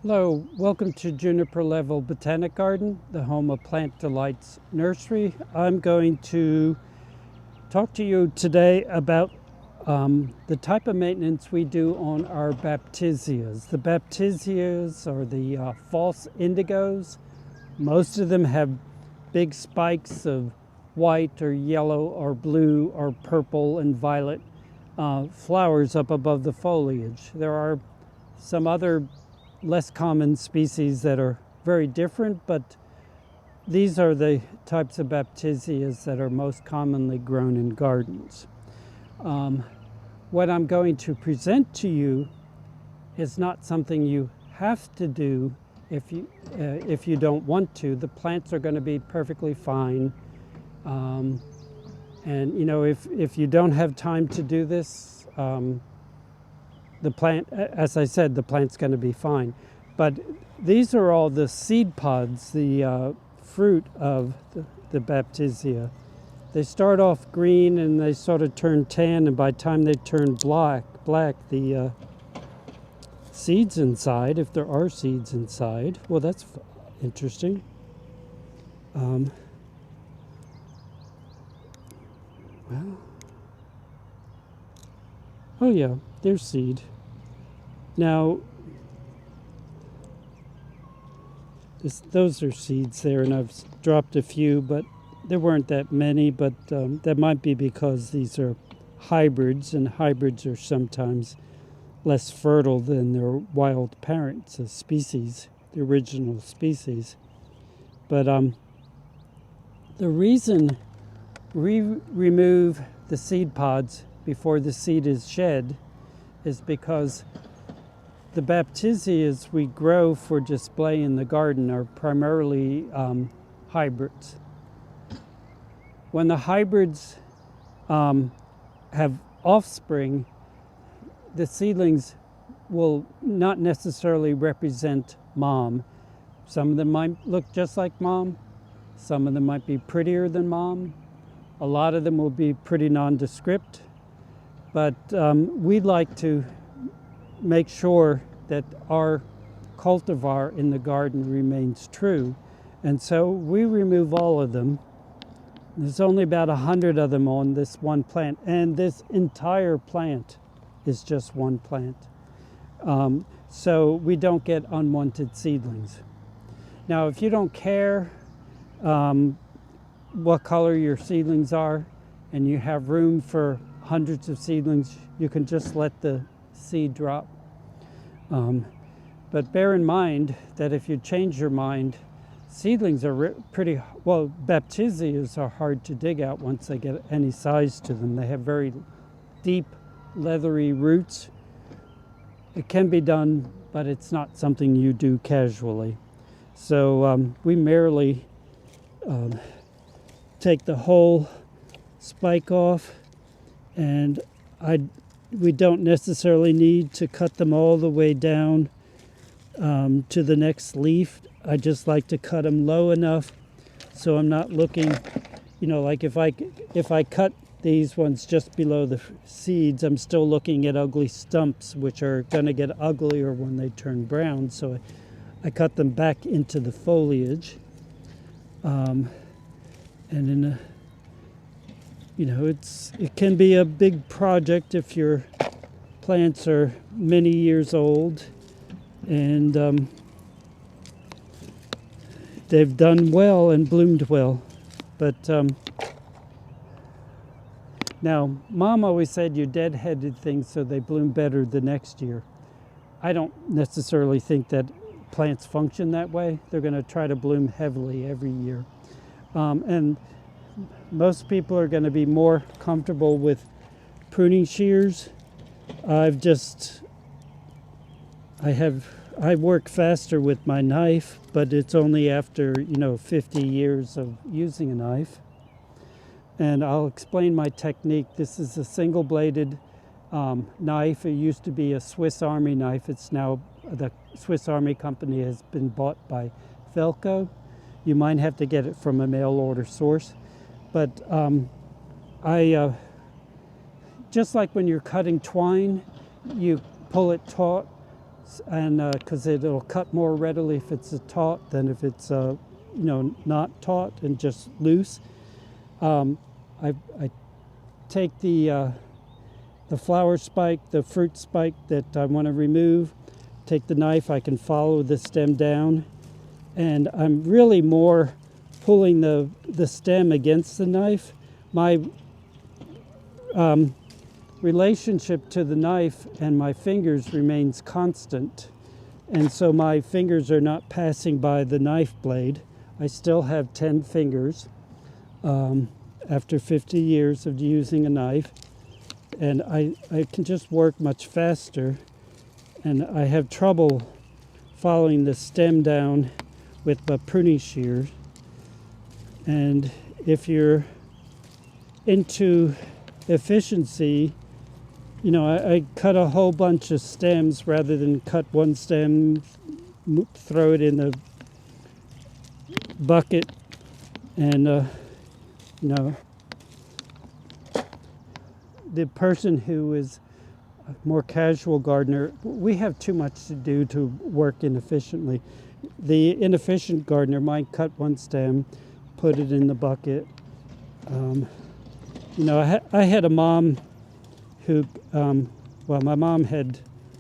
Hello, welcome to Juniper Level Botanic Garden, the home of Plant Delights Nursery. I'm going to talk to you today about the type of maintenance we do on our Baptisias. The Baptisias are the false indigos. Most of them have big spikes of white or yellow or blue or purple and violet flowers up above the foliage. There are some other less common species that are very different, but these are the types of Baptisias that are most commonly grown in gardens. What I'm going to present to you is not something you have to do if you don't want to. The plants are going to be perfectly fine. And you know, if you don't have time to do this, the plant, as I said, the plant's going to be fine. But these are all the seed pods, the fruit of the Baptisia. They start off green and they sort of turn tan, and by the time they turn black, the seeds inside, if there are seeds inside, well, that's interesting. Well, oh yeah, there's seed. Now, those are seeds there, and I've dropped a few, but there weren't that many, but that might be because these are hybrids, and hybrids are sometimes less fertile than their wild parents, the species, the original species. But the reason we remove the seed pods before the seed is shed is because the Baptisias we grow for display in the garden are primarily hybrids. When the hybrids have offspring, the seedlings will not necessarily represent mom. Some of them might look just like mom. Some of them might be prettier than mom. A lot of them will be pretty nondescript. But we'd like to make sure that our cultivar in the garden remains true. And so we remove all of them. There's only about 100 of them on this one plant, and this entire plant is just one plant. So we don't get unwanted seedlings. Now, if you don't care what color your seedlings are, and you have room for hundreds of seedlings, you can just let the seed drop. But bear in mind that if you change your mind, seedlings are pretty, well, Baptisias are hard to dig out once they get any size to them. They have very deep, leathery roots. It can be done, but it's not something you do casually. So we merely take the whole spike off, and we don't necessarily need to cut them all the way down to the next leaf. I just like to cut them low enough so I'm not looking, you know, like if I cut these ones just below the seeds, I'm still looking at ugly stumps, which are going to get uglier when they turn brown. So I cut them back into the foliage. And in a, you know, it can be a big project if your plants are many years old and they've done well and bloomed well. But now, Mom always said you deadheaded things so they bloom better the next year. I don't necessarily think that plants function that way. They're going to try to bloom heavily every year. And most people are going to be more comfortable with pruning shears. I work faster with my knife, but it's only after, 50 years of using a knife. And I'll explain my technique. This is a single-bladed knife. It used to be a Swiss Army knife. It's now, the Swiss Army company has been bought by Velco. You might have to get it from a mail order source. But just like when you're cutting twine, you pull it taut and because it'll cut more readily if it's a taut than if it's not taut and just loose. I take the flower spike, the fruit spike that I want to remove, take the knife, I can follow the stem down, and I'm really more pulling the stem against the knife. My relationship to the knife and my fingers remains constant, and so my fingers are not passing by the knife blade. I still have 10 fingers after 50 years of using a knife, and I can just work much faster, and I have trouble following the stem down with the pruning shears. And if you're into efficiency, I cut a whole bunch of stems rather than cut one stem, throw it in the bucket, and the person who is a more casual gardener, we have too much to do to work inefficiently. The inefficient gardener might cut one stem, put it in the bucket. I had a mom who, my mom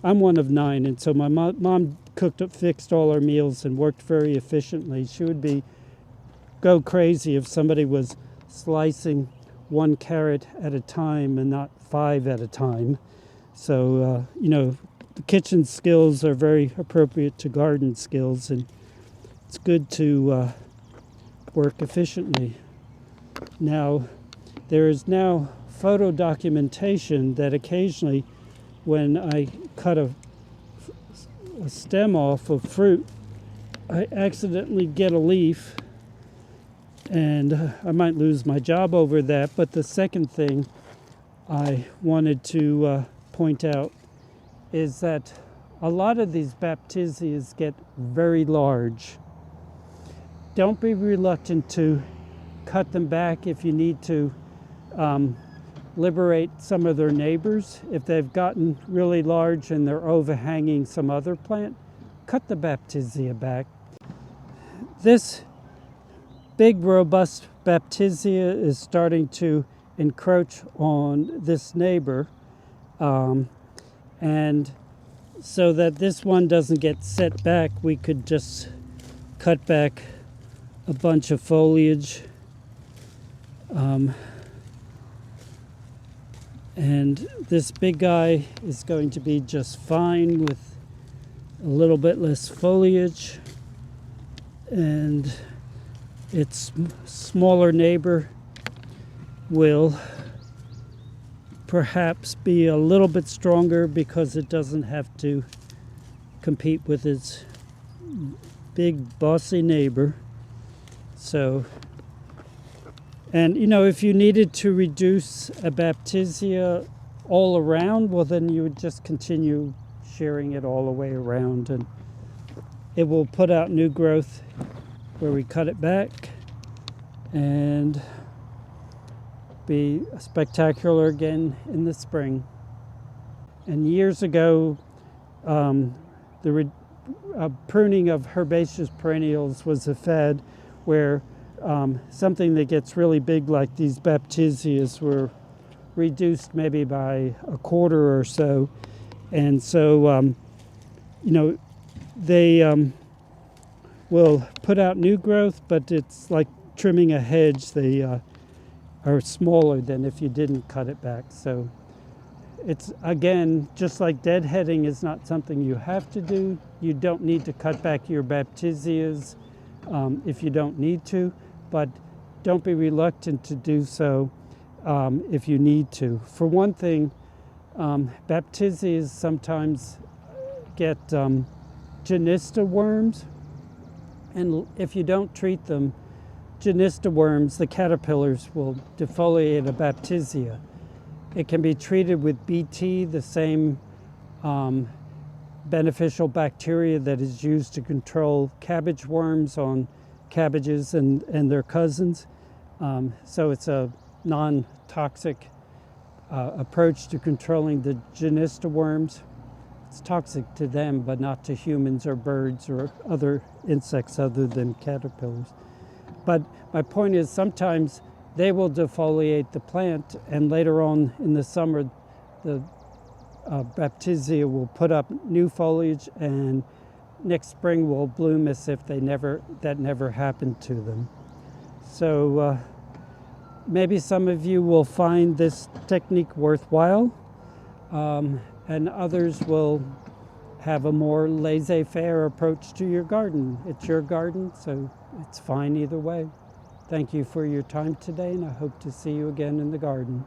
I'm one of 9, and so my mom fixed all our meals and worked very efficiently. She would go crazy if somebody was slicing 1 carrot at a time and not 5 at a time. So, the kitchen skills are very appropriate to garden skills, and it's good to work efficiently. Now, there is now photo documentation that occasionally when I cut a stem off of fruit, I accidentally get a leaf, and I might lose my job over that. But the second thing I wanted to point out is that a lot of these Baptisias get very large. Don't be reluctant to cut them back if you need to liberate some of their neighbors. If they've gotten really large and they're overhanging some other plant, cut the Baptisia back. This big, robust Baptisia is starting to encroach on this neighbor, and so that this one doesn't get set back, we could just cut back a bunch of foliage. And this big guy is going to be just fine with a little bit less foliage, and its smaller neighbor will perhaps be a little bit stronger because it doesn't have to compete with its big bossy neighbor. So, and if you needed to reduce a Baptisia all around, well, then you would just continue shearing it all the way around, and it will put out new growth where we cut it back and be spectacular again in the spring. And years ago, the pruning of herbaceous perennials was a fad where something that gets really big like these Baptisias were reduced maybe by a quarter or so. And so, they will put out new growth, but it's like trimming a hedge. They are smaller than if you didn't cut it back. So it's, again, just like deadheading is not something you have to do. You don't need to cut back your Baptisias if you don't need to, but don't be reluctant to do so if you need to. For one thing, Baptisias sometimes get Genista worms, and if you don't treat them, Genista worms, the caterpillars, will defoliate a Baptisia. It can be treated with BT, the same beneficial bacteria that is used to control cabbage worms on cabbages and their cousins. So it's a non-toxic approach to controlling the Genista worms. it's toxic to them, but not to humans or birds or other insects other than caterpillars. But my point is, sometimes they will defoliate the plant, and later on in the summer, the Baptisia will put up new foliage, and next spring will bloom as if that never happened to them. So maybe some of you will find this technique worthwhile, and others will have a more laissez-faire approach to your garden. It's your garden, so it's fine either way. Thank you for your time today, and I hope to see you again in the garden.